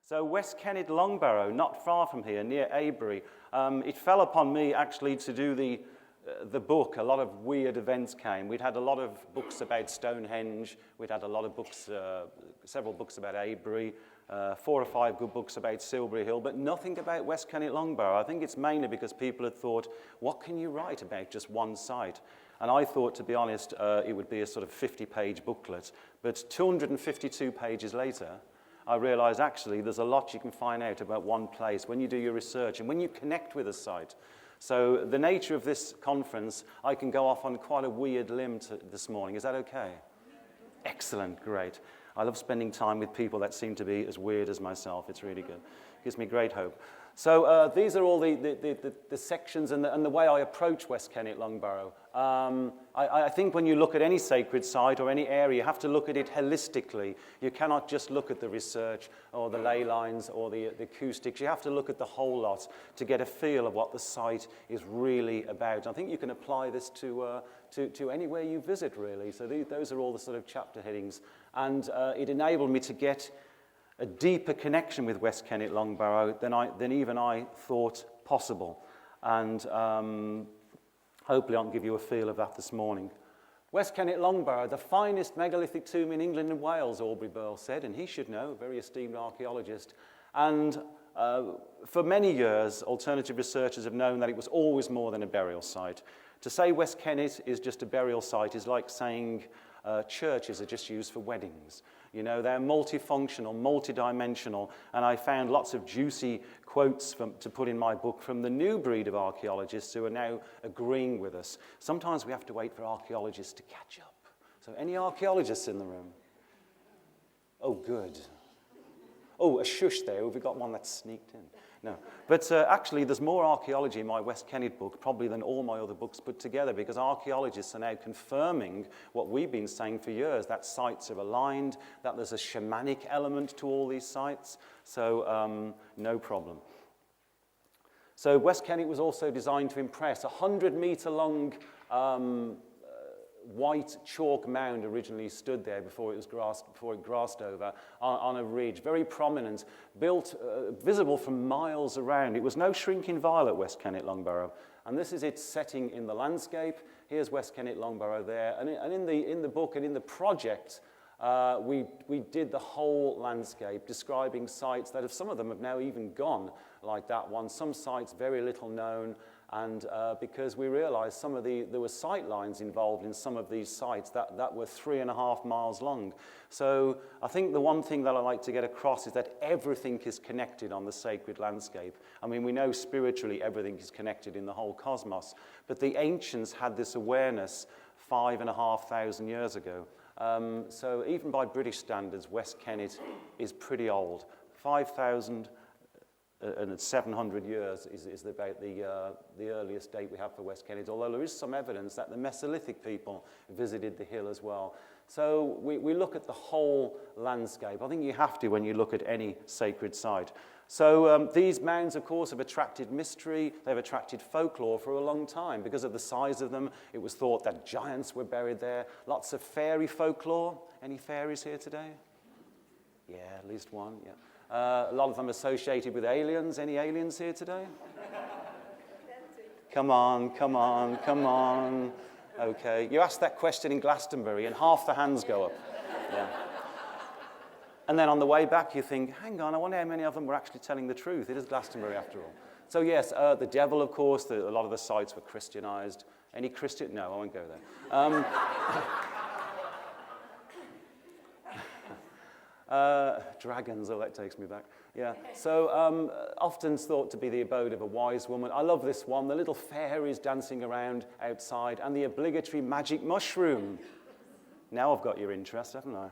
So West Kennet Long Barrow, not far from here, near Avebury. It fell upon me actually to do the book. A lot of weird events came. We'd had a lot of books about Stonehenge. We'd had a lot of books, several books about Avebury, 4 or 5 good books about Silbury Hill, but nothing about West Kennet Long Barrow. I think it's mainly because people had thought, what can you write about just one site? And I thought, to be honest, it would be a sort of 50-page booklet. But 252 pages later, I realized actually there's a lot you can find out about one place when you do your research and when you connect with a site. So the nature of this conference, I can go off on quite a weird limb this morning. Is that okay? Excellent, great. I love spending time with people that seem to be as weird as myself. It's really good. Gives me great hope. So these are all the sections and the way I approach West Kennet Long Barrow. I think when you look at any sacred site or any area, you have to look at it holistically. You cannot just look at the research or the ley lines or the acoustics. You have to look at the whole lot to get a feel of what the site is really about. I think you can apply this to anywhere you visit, really. So those are all the sort of chapter headings. And it enabled me to get a deeper connection with West Kennet Long Barrow than even I thought possible. And hopefully I can give you a feel of that this morning. West Kennet Long Barrow, the finest megalithic tomb in England and Wales, Aubrey Burl said, and he should know, a very esteemed archaeologist. And for many years, alternative researchers have known that it was always more than a burial site. To say West Kennet is just a burial site is like saying churches are just used for weddings. You know, they're multifunctional, multidimensional, and I found lots of juicy quotes to put in my book from the new breed of archaeologists who are now agreeing with us. Sometimes we have to wait for archaeologists to catch up. So any archaeologists in the room? Oh, good. Oh, a shush there. Have we got one that's sneaked in? No. But actually, there's more archaeology in my West Kennet book, probably than all my other books put together, because archaeologists are now confirming what we've been saying for years, that sites are aligned, that there's a shamanic element to all these sites. So no problem. So West Kennet was also designed to impress. 100-meter-long white chalk mound originally stood there before it grassed over on a ridge, very prominent, built, visible from miles around. It was no shrinking violet, West Kennet Long Barrow. And this is its setting in the landscape. Here's West Kennet Long Barrow there. And in the book and in the project, we did the whole landscape, describing sites that some of them have now even gone, like that one. Some sites very little known. And because we realized there were sight lines involved in some of these sites that were 3.5 miles long. So I think the one thing that I like to get across is that everything is connected on the sacred landscape. I mean, we know spiritually everything is connected in the whole cosmos, but the ancients had this awareness 5,500 years ago. So even by British standards, West Kennet is pretty old. 5,000 and 700 years is about the earliest date we have for West Kennet, although there is some evidence that the Mesolithic people visited the hill as well. So we look at the whole landscape. I think you have to when you look at any sacred site. So these mounds, of course, have attracted mystery. They've attracted folklore for a long time. Because of the size of them, it was thought that giants were buried there. Lots of fairy folklore. Any fairies here today? Yeah, at least one, yeah. A lot of them associated with aliens. Any aliens here today? Come on, come on, come on. Okay, you ask that question in Glastonbury and half the hands go up. Yeah. And then on the way back you think, hang on, I wonder how many of them were actually telling the truth. It is Glastonbury after all. So yes, the devil, of course, a lot of the sites were Christianized. Any Christian? No, I won't go there. Dragons, oh, that takes me back. Yeah, so often thought to be the abode of a wise woman. I love this one, the little fairies dancing around outside, and the obligatory magic mushroom. Now I've got your interest, haven't I?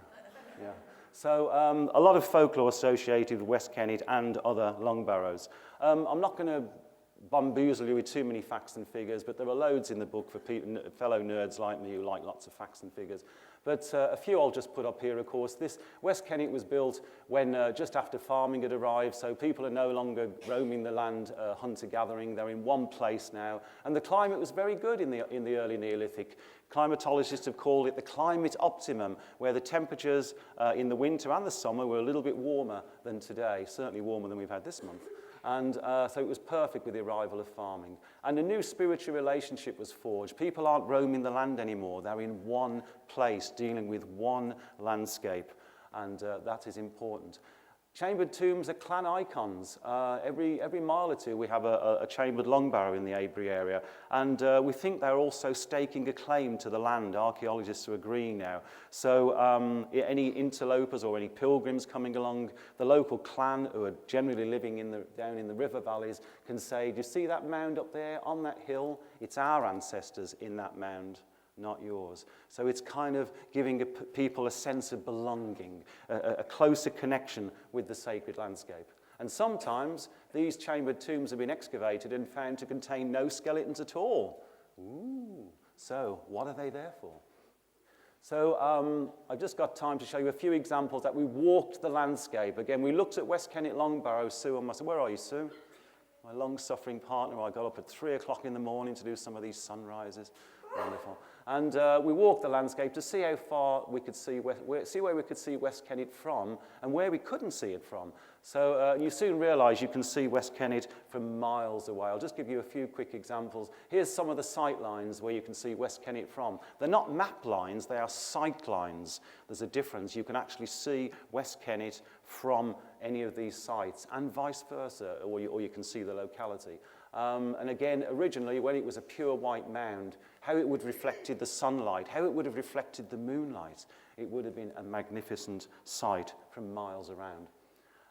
Yeah. So a lot of folklore associated with West Kennet and other Long Barrows. I'm not going to bamboozle you with too many facts and figures, but there are loads in the book for fellow nerds like me who like lots of facts and figures. But a few I'll just put up here, of course. This West Kennet was built when just after farming had arrived, so people are no longer roaming the land hunter-gathering. They're in one place now. And the climate was very good in the early Neolithic. Climatologists have called it the climate optimum, where the temperatures in the winter and the summer were a little bit warmer than today, certainly warmer than we've had this month. And so it was perfect with the arrival of farming. And a new spiritual relationship was forged. People aren't roaming the land anymore. They're in one place, dealing with one landscape. And that is important. Chambered tombs are clan icons. Every mile or two we have a chambered long barrow in the Avebury area. And we think they're also staking a claim to the land. Archaeologists are agreeing now. So any interlopers or any pilgrims coming along, the local clan who are generally living down in the river valleys can say, do you see that mound up there on that hill? It's our ancestors in that mound, not yours. So it's kind of giving people a sense of belonging, a closer connection with the sacred landscape. And sometimes these chambered tombs have been excavated and found to contain no skeletons at all. Ooh, so what are they there for? So I've just got time to show you a few examples that we walked the landscape. Again, we looked at West Kennet Long Barrow. Sue and myself. Where are you, Sue? My long-suffering partner. I got up at 3 o'clock in the morning to do some of these sunrises. Wonderful. And we walked the landscape to see how far we could see, where we could see West Kennet from and where we couldn't see it from. So you soon realise you can see West Kennet from miles away. I'll just give you a few quick examples. Here's some of the sight lines where you can see West Kennet from. They're not map lines, they are sight lines. There's a difference. You can actually see West Kennet from any of these sites and vice versa, or you can see the locality. And again, originally, when it was a pure white mound, how it would have reflected the sunlight, how it would have reflected the moonlight, it would have been a magnificent sight from miles around.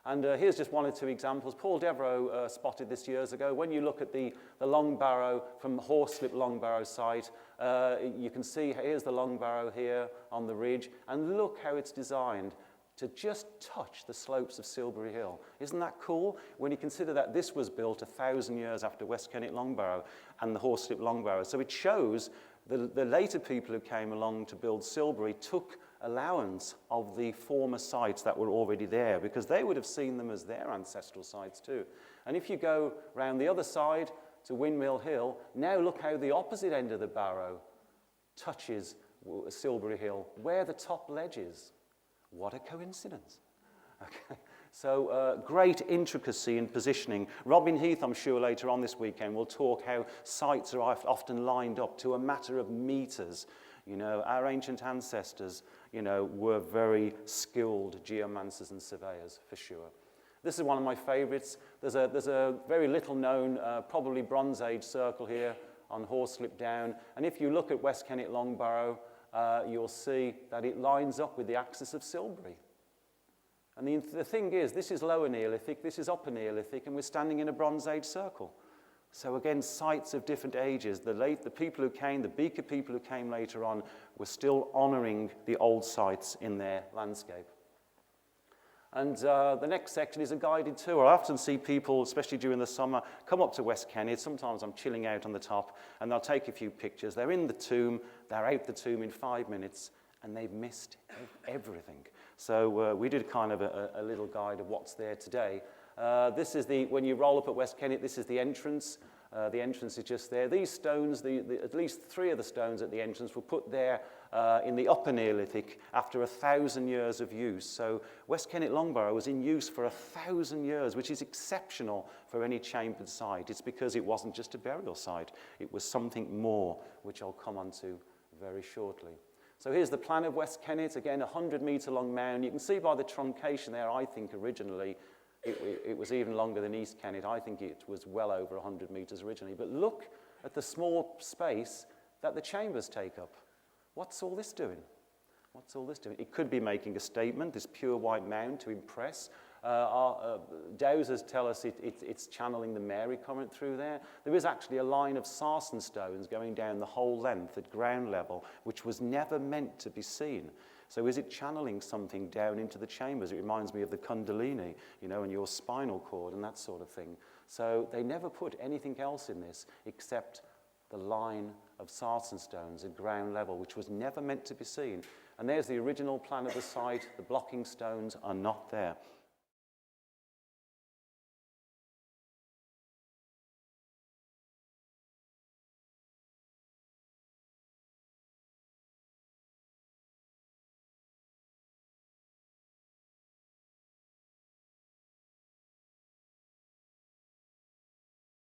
And here's just one or two examples. Paul Devereux spotted this years ago. When you look at the Long Barrow from the Horslip Long Barrow site, you can see here's the Long Barrow here on the ridge, and look how it's designed to just touch the slopes of Silbury Hill. Isn't that cool? When you consider that this was built 1,000 years after West Kennet Long Barrow and the Horslip Long Barrow. So it shows the later people who came along to build Silbury took allowance of the former sites that were already there, because they would have seen them as their ancestral sites too. And if you go round the other side to Windmill Hill, now look how the opposite end of the Barrow touches Silbury Hill, where the top ledge is. What a coincidence. Okay. So great intricacy in positioning. Robin Heath, I'm sure, later on this weekend will talk how sites are often lined up to a matter of meters. You know, our ancient ancestors, you know, were very skilled geomancers and surveyors, for sure. This is one of my favorites. There's a very little known, probably Bronze Age circle here on Horslip Down. And if you look at West Kennet Long Barrow, you'll see that it lines up with the axis of Silbury. And the thing is, this is Lower Neolithic, this is Upper Neolithic, and we're standing in a Bronze Age circle. So again, sites of different ages. The people who came, the Beaker people who came later on, were still honouring the old sites in their landscape. And the next section is a guided tour. I often see people, especially during the summer, come up to West Kennet. Sometimes I'm chilling out on the top, and they'll take a few pictures. They're in the tomb, they're out the tomb in 5 minutes, and they've missed everything. So we did kind of a little guide of what's there today. This is when you roll up at West Kennet, this is the entrance. The entrance is just there. These stones, at least 3 of the stones at the entrance were put there in the Upper Neolithic after 1,000 years of use. So West Kennet Long Barrow was in use for 1,000 years, which is exceptional for any chambered site. It's because it wasn't just a burial site. It was something more, which I'll come on to very shortly. So here's the plan of West Kennet. Again, a 100-metre long mound. You can see by the truncation there, I think originally, it was even longer than East Kennet. I think it was well over 100 metres originally. But look at the small space that the chambers take up. What's all this doing? What's all this doing? It could be making a statement, this pure white mound to impress. Our dowsers tell us it's channeling the Mary current through there. There is actually a line of sarsen stones going down the whole length at ground level, which was never meant to be seen. So is it channeling something down into the chambers? It reminds me of the Kundalini, you know, and your spinal cord and that sort of thing. So they never put anything else in this except the line of sarsen stones at ground level, which was never meant to be seen. And there's the original plan of the site. The blocking stones are not there.